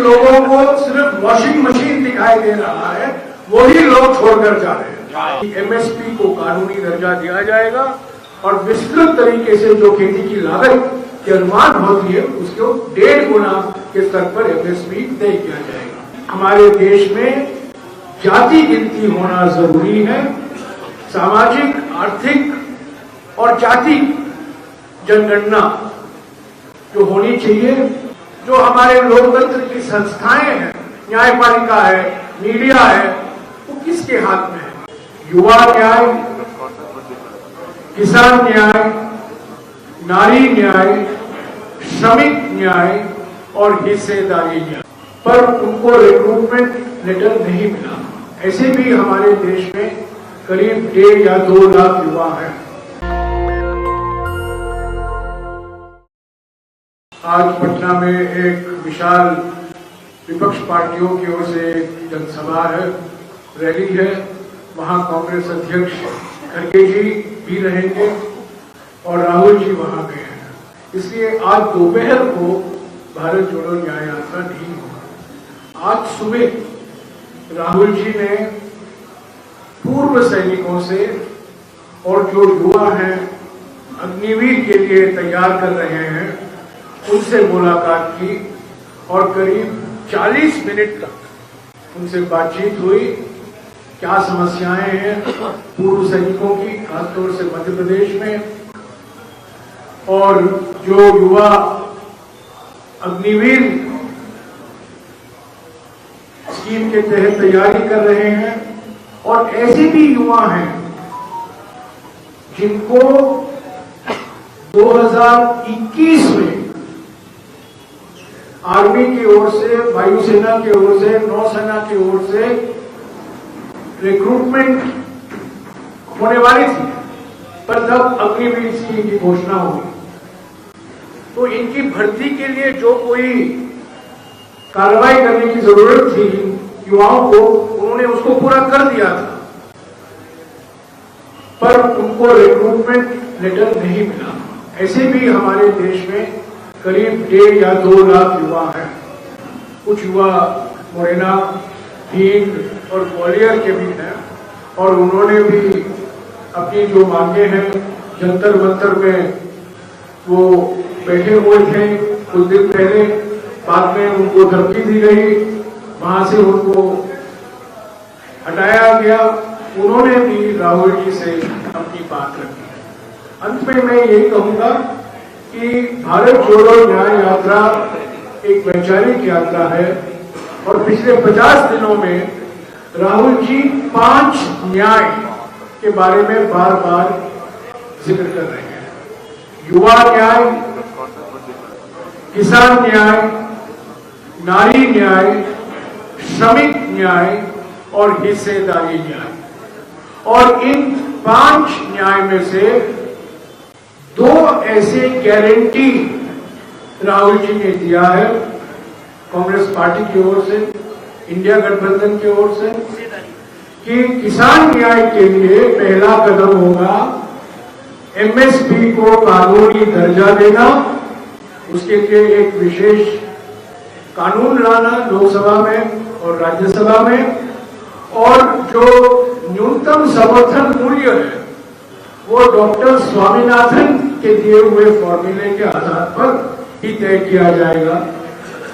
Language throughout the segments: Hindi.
लोगों को सिर्फ वॉशिंग मशीन दिखाई दे रहा है, वही लोग छोड़कर जा रहे हैं। एमएसपी को कानूनी दर्जा दिया जाएगा और विस्तृत तरीके से जो खेती की लागत के अनुमान होती है उसको 1.5 गुना के स्तर पर एमएसपी तय किया जाएगा। हमारे देश में जाति गिनती होना जरूरी है। सामाजिक, आर्थिक और जाति जनगणना जो होनी चाहिए, जो हमारे लोकतंत्र की संस्थाएं हैं, न्यायपालिका है, मीडिया है, वो किसके हाथ में है? युवा न्याय, किसान न्याय, नारी न्याय, श्रमिक न्याय और हिस्सेदारी न्याय, पर उनको रिक्रूटमेंट लेटर नहीं मिला। ऐसे भी हमारे देश में करीब 1.5 या 2 लाख युवा हैं। आज पटना में एक विशाल विपक्ष पार्टियों की ओर से जनसभा है, रैली है। वहां कांग्रेस अध्यक्ष खड़गे जी भी रहेंगे और राहुल जी वहां गए हैं। इसलिए आज दोपहर को भारत जोड़ो न्याय यात्रा नहीं होगा। आज सुबह राहुल जी ने पूर्व सैनिकों से और जो युवा हैं अग्निवीर के लिए तैयार कर रहे हैं उनसे मुलाकात की और करीब 40 मिनट तक उनसे बातचीत हुई। क्या समस्याएं हैं पूर्व सैनिकों की, खासतौर से मध्य प्रदेश में, और जो युवा अग्निवीर स्कीम के तहत तैयारी कर रहे हैं, और ऐसे भी युवा हैं जिनको 2021 में आर्मी की ओर से, वायुसेना की ओर से, नौसेना की ओर से रिक्रूटमेंट होने वाली थी, पर तब अग्निवीर स्कीम की घोषणा हुई। तो इनकी भर्ती के लिए जो कोई कार्रवाई करने की जरूरत थी युवाओं को, उन्होंने उसको पूरा कर दिया था, पर उनको रिक्रूटमेंट लेटर नहीं मिला। ऐसे भी हमारे देश में करीब 1.5 या 2 लाख युवा हैं। कुछ युवा मुरैना, भिंड और ग्वालियर के भी हैं, और उन्होंने भी अपनी जो मांगे हैं जंतर मंतर में वो बैठे हुए थे कुछ दिन पहले। बाद में उनको धमकी दी गई, वहां से उनको हटाया गया। उन्होंने भी राहुल जी से अपनी बात रखी। अंत में मैं यही कहूंगा कि भारत जोड़ो न्याय यात्रा एक वैचारिक यात्रा है, और पिछले 50 दिनों में राहुल जी 5 न्याय के बारे में बार बार जिक्र कर रहे हैं। युवा न्याय, किसान न्याय, नारी न्याय, श्रमिक न्याय और हिस्सेदारी न्याय। और इन 5 न्याय में से 2 ऐसे गारंटी राहुल जी ने दिया है कांग्रेस पार्टी की ओर से, इंडिया गठबंधन की ओर से, कि किसान न्याय के लिए पहला कदम होगा एमएसपी को कानूनी दर्जा देना। उसके लिए एक विशेष कानून लाना लोकसभा में और राज्यसभा में, और जो न्यूनतम समर्थन मूल्य है वो डॉक्टर स्वामीनाथन के दिए हुए फॉर्मूले के आधार पर ही तय किया जाएगा।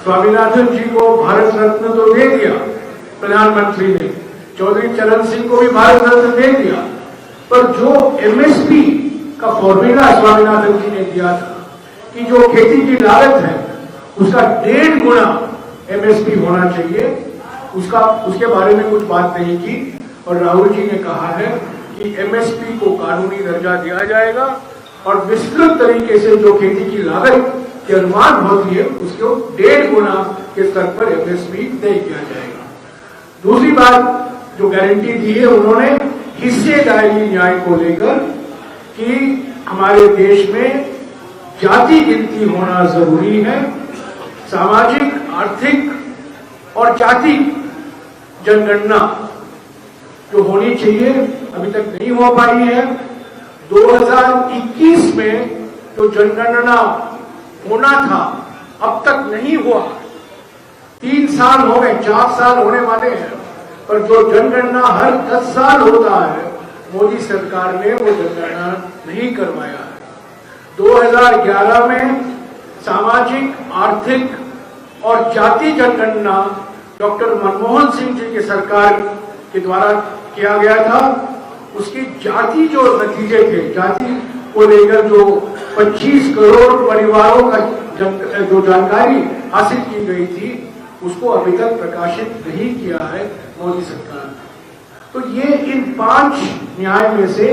स्वामीनाथन जी को भारत रत्न तो दे दिया प्रधानमंत्री ने, चौधरी चरण सिंह को भी भारत रत्न दे दिया, पर जो एमएसपी का फॉर्मूला स्वामीनाथन जी ने दिया था कि जो खेती की लागत है उसका 1.5 गुना एमएसपी होना चाहिए, उसके बारे में कुछ बात नहीं की। और राहुल जी ने कहा है कि एमएसपी को कानूनी दर्जा दिया जाएगा और विस्तृत तरीके से जो खेती की लागत के अनुमान होती है उसको 1.5 गुना के स्तर पर एमएसपी तय किया जाएगा। दूसरी बात जो गारंटी दी है उन्होंने हिस्सेदारी न्याय को लेकर, कि हमारे देश में जाति गिनती होना जरूरी है। सामाजिक, आर्थिक और जाति जनगणना जो होनी चाहिए अभी तक नहीं हो पाई है। 2021 में जो जनगणना होना था अब तक नहीं हुआ। 3 साल हो गए, 4 साल होने वाले हैं, पर जो जनगणना हर 10 साल होता है, मोदी सरकार ने वो जनगणना नहीं करवाया है। 2011 में सामाजिक, आर्थिक और जाति जनगणना डॉक्टर मनमोहन सिंह जी की सरकार के द्वारा किया गया था। उसकी जाति जो नतीजे थे, जाति को लेकर जो 25 करोड़ परिवारों का जो जानकारी हासिल की गई थी, उसको अभी तक प्रकाशित नहीं किया है मोदी सरकार ने। तो ये इन 5 न्याय में से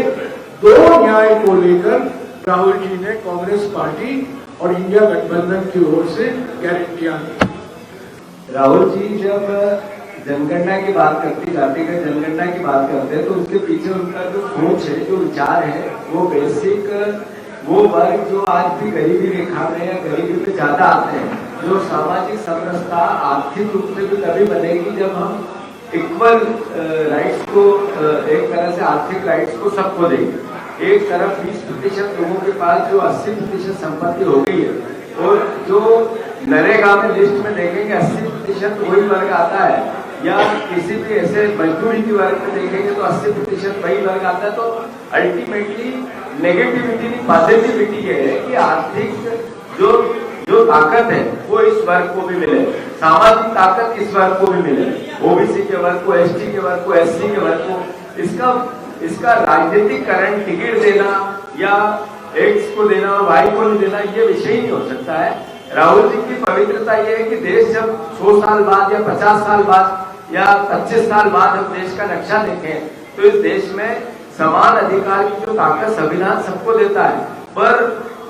2 न्याय को लेकर राहुल जी ने कांग्रेस पार्टी और इंडिया गठबंधन की ओर से गारंटियां दी। राहुल जी जब जनगणना की बात करते, जातिगत जनगणना की बात करते हैं, तो उसके पीछे उनका जो सोच है, जो विचार है, वो बेसिक वो वर्ग जो आज भी गरीबी रेखा में या गरीबी पे ज्यादा आते हैं, जो सामाजिक समरसता आर्थिक रूप से भी तभी बनेगी जब हम इक्वल राइट्स को, एक तरह से आर्थिक राइट्स को सबको देंगे। एक तरफ 20% लोगों के पास जो 80% संपत्ति हो गई है, और जो नरेगा में लिस्ट में देखेंगे 80% वही वर्ग आता है, या किसी भी ऐसे मजदूरी की वर्ग में देखेंगे तो 80% वही वर्ग आता है। तो अल्टीमेटली नेगेटिविटी नहीं, पॉजिटिविटी ये है कि आर्थिक जो ताकत है वो इस वर्ग को भी मिले, सामाजिक ताकत इस वर्ग को भी मिले, ओबीसी के वर्ग को, एसटी के वर्ग को, एससी के वर्ग को। इसका राजनीतिकरण, टिकट देना या एक्स को देना और वाई को नहीं देना, ये विषय ही नहीं हो सकता है। राहुल जी की पवित्रता ये है कि देश जब 100 साल बाद या 50 साल बाद या 25 साल बाद हम देश का नक्शा देखें, तो इस देश में समान अधिकार की जो ताकत संविधान सबको देता है, पर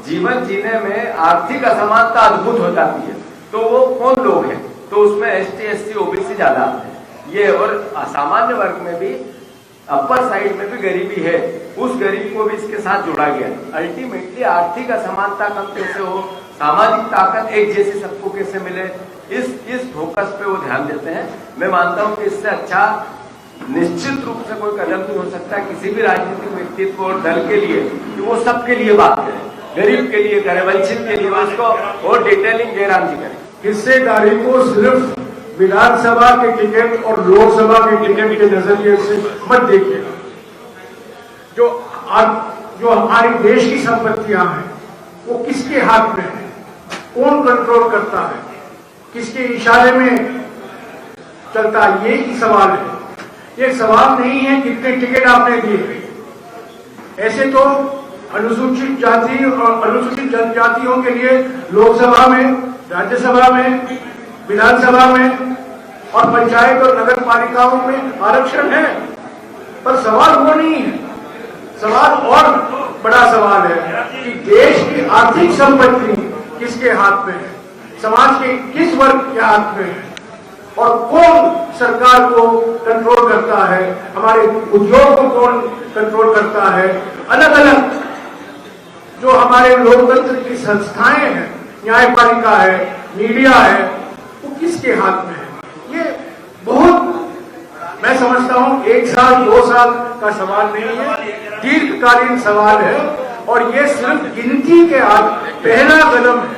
जीवन जीने में आर्थिक असमानता अद्भुत हो जाती है। तो वो कौन लोग हैं? तो उसमें एसटी, एससी, ओबीसी ज्यादा आते हैं ये, और सामान्य वर्ग में भी अपर साइड में भी गरीबी है, उस गरीब को भी इसके साथ जोड़ा गया। अल्टीमेटली आर्थिक असमानता कम कैसे हो, सामाजिक ताकत एक जैसी सबको कैसे मिले, इस फोकस पे वो ध्यान देते हैं। मैं मानता हूं कि इससे अच्छा निश्चित रूप से कोई कदम नहीं हो सकता किसी भी राजनीतिक व्यक्तित्व और दल के लिए कि वो सबके लिए बात करे, गरीब के लिए करे, वंचित के लिए, उसको और डिटेलिंग जयराम जी करे। हिस्सेदारी को सिर्फ विधानसभा के टिकट और लोकसभा के टिकट के नजरिए से मत देखिएगा। जो हमारी देश की संपत्तियां हैं वो किसके हाथ में है, कौन कंट्रोल करता है, किसके इशारे में चलता है, ये ही सवाल है। ये सवाल नहीं है कितने टिकट आपने दिए। ऐसे तो अनुसूचित जाति और अनुसूचित जनजातियों के लिए लोकसभा में, राज्यसभा में, विधानसभा में और पंचायत और नगर पालिकाओं में आरक्षण है, पर सवाल वो नहीं है। सवाल और बड़ा सवाल है कि देश की आर्थिक संपत्ति किसके हाथ में है, समाज के किस वर्ग के हाथ में है, और कौन सरकार को कंट्रोल करता है, हमारे उद्योग को कौन कंट्रोल करता है, अलग अलग जो हमारे लोकतंत्र की संस्थाएं हैं, न्यायपालिका है, मीडिया है, वो किसके हाथ में है। ये बहुत, मैं समझता हूं 1 साल 2 साल का सवाल नहीं है, दीर्घकालीन सवाल है, और ये सिर्फ गिनती के आज पहला कदम है।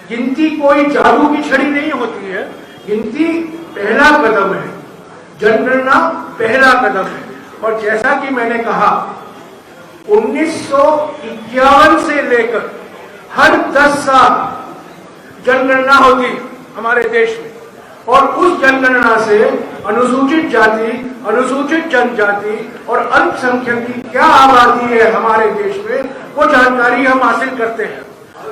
गिनती कोई जादू की छड़ी नहीं होती है, गिनती पहला कदम है, जनगणना पहला कदम है। और जैसा कि मैंने कहा 1951 से लेकर हर 10 साल जनगणना होती हमारे देश में, और उस जनगणना से अनुसूचित जाति, अनुसूचित जनजाति और अल्पसंख्यक की क्या आबादी है हमारे देश में, वो जानकारी हम हासिल करते हैं।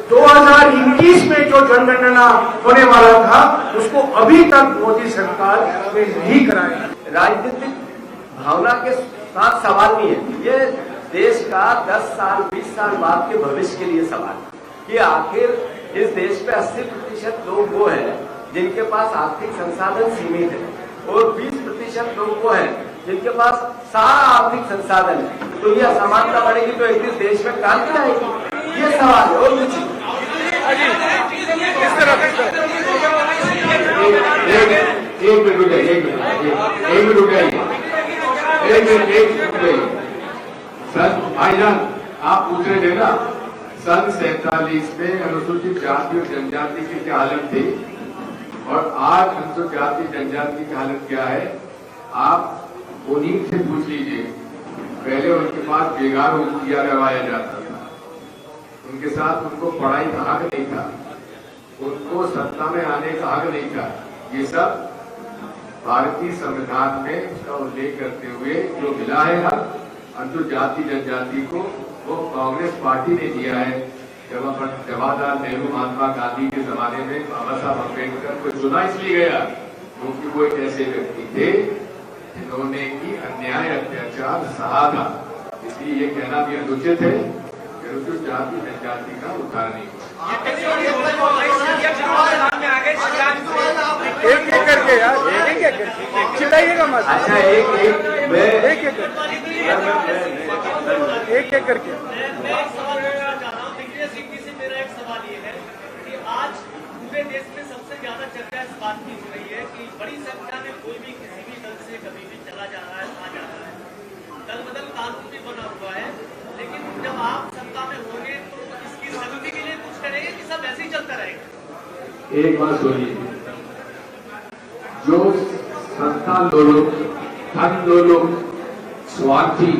2021 में जो जनगणना होने वाला था उसको अभी तक मोदी सरकार ने नहीं कराया। राजनीतिक भावना के साथ सवाल नहीं है, ये देश का 10 साल 20 साल बाद के भविष्य के लिए सवाल है कि आखिर इस देश में 80% लोग वो हैं जिनके पास आर्थिक संसाधन सीमित है, और 20% लोग वो हैं जिनके पास सारा आर्थिक संसाधन है। तो ये असमानता बढ़ेगी तो एक दिन देश में क्रांति आएगी, ये सवाल है। और कुछ सर भाईजान आप पूछ रहे थे ना, सन 47 में अनुसूचित जाति और जनजाति की क्या हालत थी, और आज अनुसूचित जाति जनजाति की हालत क्या है, आप उन्हीं से पूछ लीजिए। पहले उनके पास बेगार किया करवाया जाता था, उनके साथ उनको पढ़ाई का हक नहीं था, उनको सत्ता में आने का हक नहीं था। ये सब भारतीय संविधान में उसका उल्लेख करते हुए जो मिला है हक अनुसूचित जाति जनजाति को, वो कांग्रेस पार्टी ने दिया है। जवाहरलाल नेहरू महात्मा गांधी के जमाने में बाबा साहब अम्बेडकर को चुना इसलिए गया क्योंकि वो एक ऐसे व्यक्ति थे जिन्होंने की अन्याय अत्याचार सहा था। इसलिए ये कहना भी अनुचित है कि अनुसूचित जाति जनजाति का उद्धार नहीं हुआ। एक एक करके यार, एक एक करके चिल्लाइएगा मत। अच्छा एक एक करके आज पूरे देश में सबसे ज्यादा चर्चा इस बात की हो रही है कि बड़ी संख्या में कोई भी किसी भी दल से कभी भी चला जा रहा है, आ जा रहा है। दल बदल कानून भी बना हुआ है, लेकिन जब आप सत्ता में होंगे तो इसकी सख्ती के लिए कुछ करेंगे कि सब ऐसे ही चलता रहेगा? एक बात सुनिए, जो सत्ता लोलुप, धन लोलुप, स्वार्थी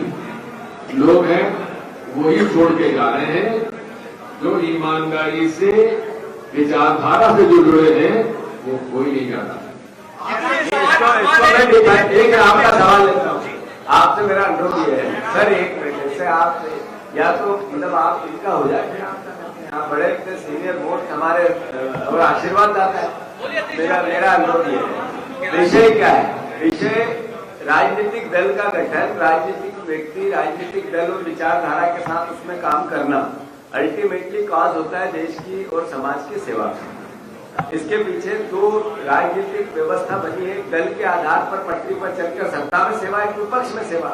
लोग हैं वही छोड़ के जा रहे हैं। जो ईमानदारी से विचारधारा से जो जुड़े हैं वो कोई नहीं जाता। एक आपका सवाल लेता हूँ, आपसे मेरा अनुरोध ये है सर, एक मिनट से आप या तो मतलब आप इनका हो जाए, यहाँ बड़े इतने सीनियर मोस्ट हमारे और आशीर्वाद आता है। मेरा अनुरोध ये है, विषय क्या है? विषय राजनीतिक दल का गठन, राजनीतिक व्यक्ति, राजनीतिक दल और विचारधारा के साथ उसमें काम करना अल्टीमेटली कॉज होता है देश की और समाज की सेवा। इसके पीछे दो राजनीतिक व्यवस्था बनी है, दल के आधार पर पटरी पर चलकर सत्ता में सेवा, एक विपक्ष में सेवा।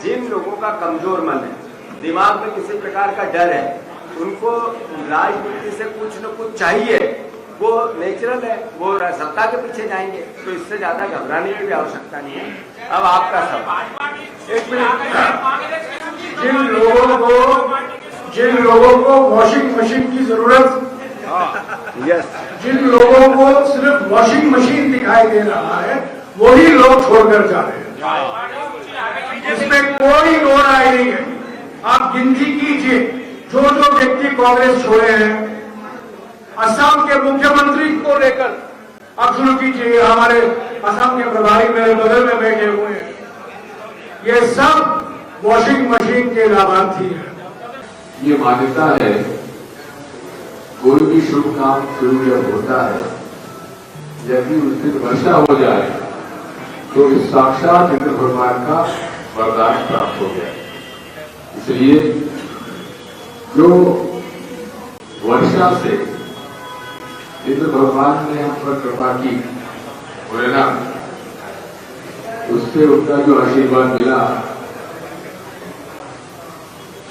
जिन लोगों का कमजोर मन है, दिमाग में किसी प्रकार का डर है, उनको राजनीति से कुछ न कुछ चाहिए, वो नेचुरल है, वो सत्ता के पीछे जाएंगे। तो इससे ज्यादा घबराने की भी आवश्यकता नहीं है। अब आपका सवाल। एक मिनट, जिन लोगों को वॉशिंग मशीन की जरूरत, जिन लोगों को सिर्फ वॉशिंग मशीन दिखाई दे रहा है, वही लोग छोड़कर जा रहे हैं। इसमें कोई दो राय नहीं है। आप गिनती कीजिए जो जो व्यक्ति कांग्रेस छोड़े हैं। असम के मुख्यमंत्री को लेकर आप शुरू कीजिए, हमारे असम के प्रभारी मेरे बगल में बैठे हुए हैं, ये सब वॉशिंग मशीन के लाभार्थी हैं। ये मान्यता है, कोई भी शुभ काम शुरू जब होता है, यदि उस दिन वर्षा हो जाए तो इस साक्षात इंद्र भगवान का वरदान प्राप्त हो गया। इसलिए जो वर्षा से इंद्र भगवान ने हम पर कृपा की, बोलेना उससे उनका जो आशीर्वाद मिला,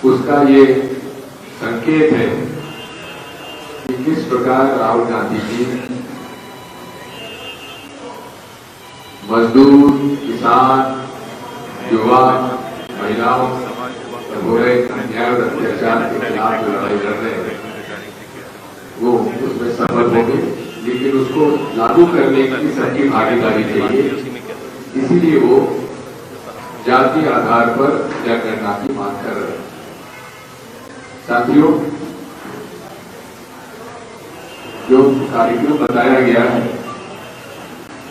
उसका ये संकेत है कि किस प्रकार राहुल गांधी जी मजदूर, किसान, युवा, महिलाओं हो रहे अन्याय और अत्याचार के खिलाफ जो लड़ाई लड़ रहे हैं वो उसमें सफल हो गए, लेकिन उसको लागू करने की सबकी भागीदारी चाहिए। इसीलिए वो जाति आधार पर जनगणना की मांग कर रहे हैं। साथियों, जो कार्यक्रम बताया गया है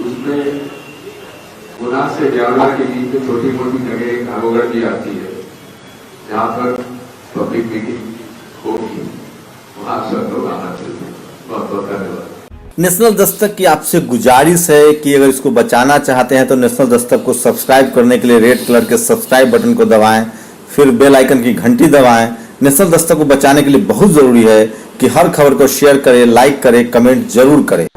उसमें गुना से जावड़ा के बीच में छोटी मोटी जगह नागोगढ़ भी आती है, जहाँ पर पब्लिक मीटिंग होगी, वहां सब लोग आना चाहिए। बहुत बहुत धन्यवाद। नेशनल दस्तक की आपसे गुजारिश है कि अगर इसको बचाना चाहते हैं तो नेशनल दस्तक को सब्सक्राइब करने के लिए रेड कलर के सब्सक्राइब बटन को दबाएं, फिर बेल आइकन की घंटी दबाएं। नेशनल दस्तक को बचाने के लिए बहुत जरूरी है कि हर खबर को शेयर करें, लाइक करें, कमेंट जरूर करें।